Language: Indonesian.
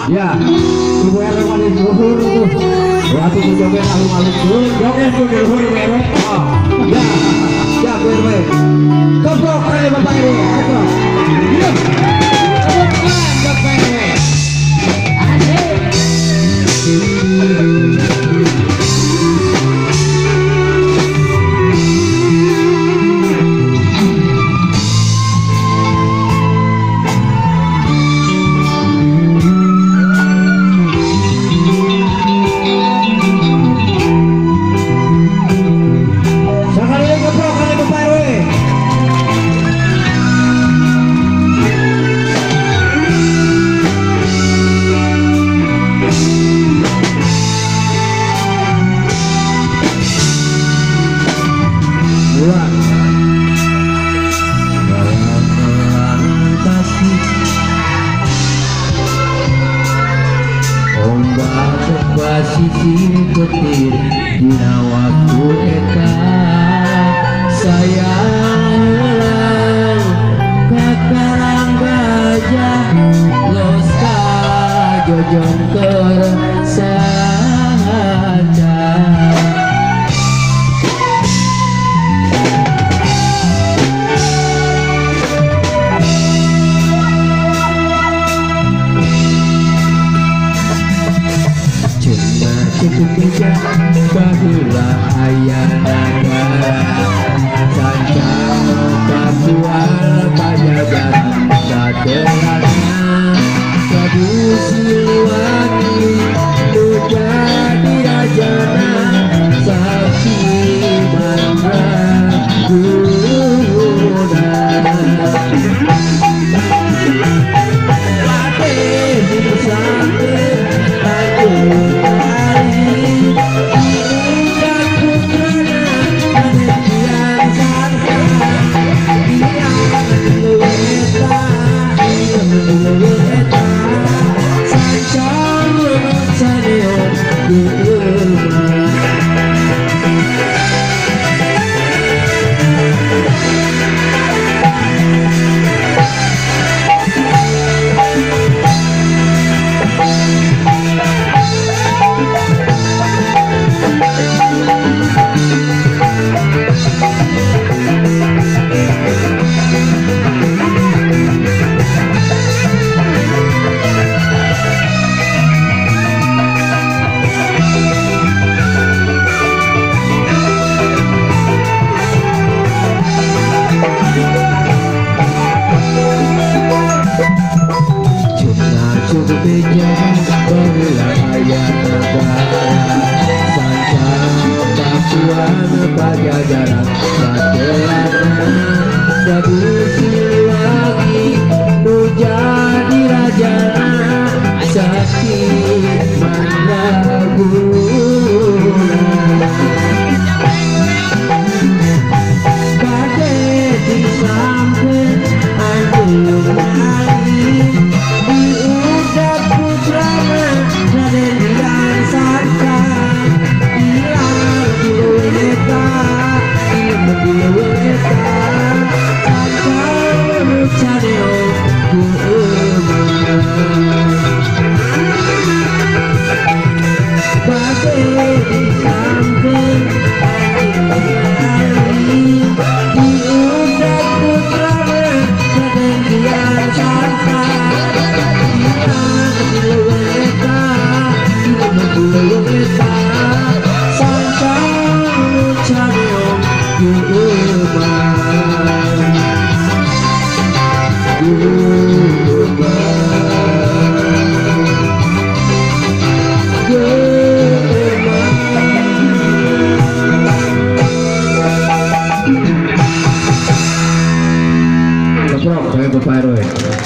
Ya, ibu RW paling luhur tuh. Waktu itu joget alung-alung tuh, joget tuh di luhur ibu RW. Oh, ya, ya Bu RW. Keprok kali Bapak RW, keprok. Ya, keprok kali Bapak RW. Sisir petir dina waktu eta sayang ulang kakarang gajah los kajojong tersaja. Bahulah ayah negara sancang Pakual Pajajaran sadelana Prabu Siliwangi nu jadi rajana Sakti Mandraguna Pate disante Pajajaran sadelana Prabu Siliwangi nu jadi rajana Sakti Mandraguna Kade disampeun anjeun nari diudak putrana Raden Hyang Sangka Bapak RW.